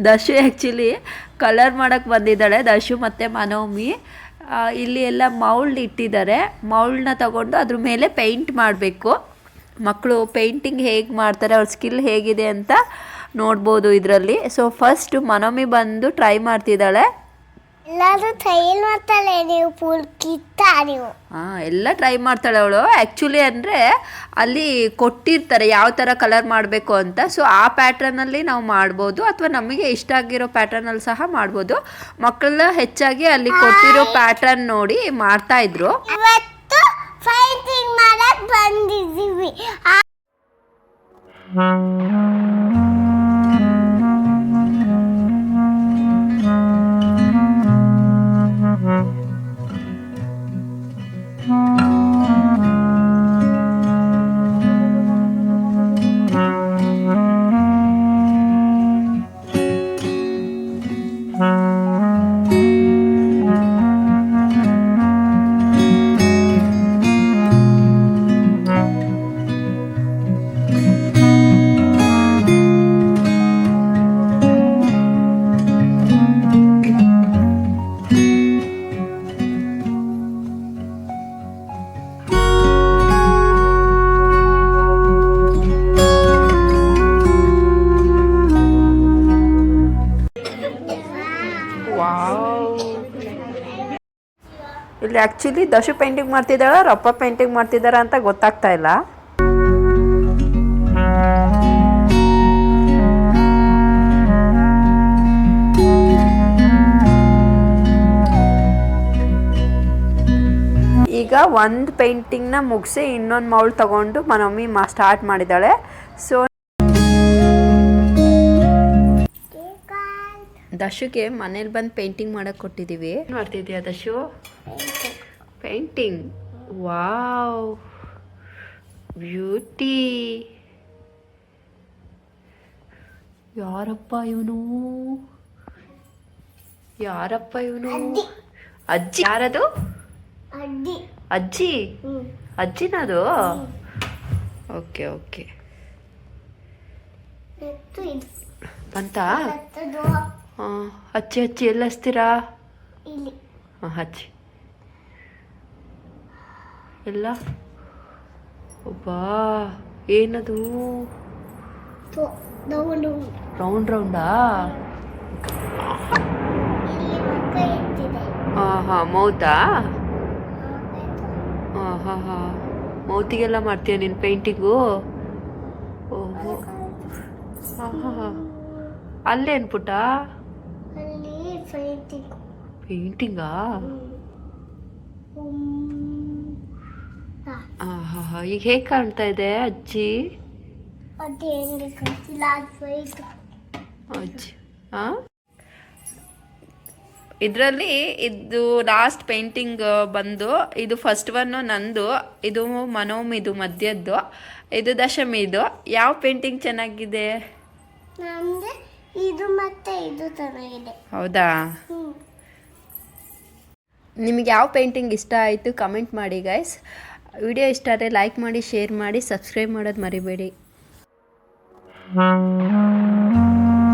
ದಶು actually colour ಮಾಡೋಕ್ಕೆ ಬಂದಿದ್ದಾಳೆ, ದಶು ಮತ್ತು ಮನೋಮಿ. ಇಲ್ಲಿ ಎಲ್ಲ ಮೌಲ್ಡ್ ಇಟ್ಟಿದ್ದಾರೆ. ಮೌಲ್ಡ್ನ ತಗೊಂಡು ಅದ್ರ ಮೇಲೆ ಪೇಂಟ್ ಮಾಡಬೇಕು. ಮಕ್ಕಳು ಪೇಂಟಿಂಗ್ ಹೇಗೆ ಮಾಡ್ತಾರೆ, ಅವ್ರ ಸ್ಕಿಲ್ ಹೇಗಿದೆ ಅಂತ ನೋಡ್ಬೋದು ಇದರಲ್ಲಿ. ಸೊ ಫಸ್ಟ್ ಮನೋಮಿ ಬಂದು ಟ್ರೈ ಮಾಡ್ತಿದ್ದಾಳೆ. ಎಲ್ಲರೂ ಟ್ರೈ ಮಾಡ್ತಾಳೆ, ನೀವು ಫುಲ್ ಕಿತ್ತ ನೀವು. ಎಲ್ಲ ಟ್ರೈ ಮಾಡ್ತಾಳೆ ಅವಳು. ಆ್ಯಕ್ಚುಲಿ ಅಂದರೆ ಅಲ್ಲಿ ಕೊಟ್ಟಿರ್ತಾರೆ ಯಾವ ಥರ ಕಲರ್ ಮಾಡಬೇಕು ಅಂತ. ಸೊ ಆ ಪ್ಯಾಟ್ರನಲ್ಲಿ ನಾವು ಮಾಡ್ಬೋದು, ಅಥವಾ ನಮಗೆ ಇಷ್ಟ ಆಗಿರೋ ಪ್ಯಾಟ್ರನಲ್ಲಿ ಸಹ ಮಾಡ್ಬೋದು. ಮಕ್ಕಳೆಲ್ಲ ಹೆಚ್ಚಾಗಿ ಅಲ್ಲಿ ಕೊಟ್ಟಿರೋ ಪ್ಯಾಟ್ರನ್ ನೋಡಿ ಮಾಡ್ತಾಯಿದ್ರು. ಇವತ್ತು ಫೈಟಿಂಗ್ ಮಾಡಕ್ಕೆ ಬಂದಿದ್ದೀವಿ. ಇಲ್ಲಿ ಆ್ಯಕ್ಚುಲಿ ದಶು ಪೇಂಟಿಂಗ್ ಮಾಡ್ತಿದ್ದಾಳ, ರಪ್ಪ ಪೇಂಟಿಂಗ್ ಮಾಡ್ತಿದ್ದಾರ ಅಂತ ಗೊತ್ತಾಗ್ತಾ ಇಲ್ಲ. ಈಗ ಒಂದು ಪೇಂಟಿಂಗ್ನ ಮುಗಿಸಿ ಇನ್ನೊಂದು ಮೌಲ್ಡ್ ತಗೊಂಡು ಮನೋಮಿ ಸ್ಟಾರ್ಟ್ ಮಾಡಿದ್ದಾಳೆ. ಸೊ ದಶುಗೆ ಮನೇಲಿ ಬಂದು ಪೇಂಟಿಂಗ್ ಮಾಡಕ್ಕೆ ಕೊಟ್ಟಿದ್ದೀವಿ. ಏನು ಮಾಡ್ತಿದ್ಯಾ ದಶು? ಪೇಂಟಿಂಗ್. Wow, beauty. ಯಾರಪ್ಪ ಇವನು? ಅಜ್ಜಿ. ಯಾರದು? ಅಜ್ಜಿ. ಅಜ್ಜಿನದು? Okay okay. ಬಂತಾ? ಹಚ್ಚಿ ಹಚ್ಚಿ ಎಲ್ಲ ಹಚ್ತೀರಾ? ಹಚ್ಚಿ ಎಲ್ಲ. ಒಬ್ಬಾ, ಏನದು? ರೌಂಡ್ ರೌಂಡಾ? ಮೌತಾ? ಮೌತಿಗೆಲ್ಲ ಮಾಡ್ತೀಯ ನೀನು ಪೇಂಟಿಂಗು? ಓಹೋ. ಅಲ್ಲೇನು ಪುಟ್ಟ? ಪೇಂಟಿಂಗಾ? ಈಗ ಹೇಗೆ ಕಾಣ್ತಾ ಇದೆ ಅಜ್ಜಿ? ಅಜ್ಜಿ ಇದರಲ್ಲಿ ಇದು ಲಾಸ್ಟ್ ಪೇಂಟಿಂಗ್ ಬಂದು, ಇದು ಫಸ್ಟ್ ಒನ್ನು ನಂದು, ಇದು ಮನೋಮಿದು ಮಧ್ಯದ್ದು, ಇದು ದಶಮಿದು. ಯಾವ ಪೇಂಟಿಂಗ್ ಚೆನ್ನಾಗಿದೆ? ಇದು ಮತ್ತೆ ಇದು ಚೆನ್ನಾಗಿದೆ. ಹೌದಾ? ನಿಮಗೆ ಯಾವ ಪೇಂಟಿಂಗ್ ಇಷ್ಟ ಆಯಿತು ಕಮೆಂಟ್ ಮಾಡಿ ಗೈಸ್. ವಿಡಿಯೋ ಇಷ್ಟ ಆದರೆ ಲೈಕ್ ಮಾಡಿ, ಶೇರ್ ಮಾಡಿ, ಸಬ್ಸ್ಕ್ರೈಬ್ ಮಾಡೋದು ಮರಿಬೇಡಿ.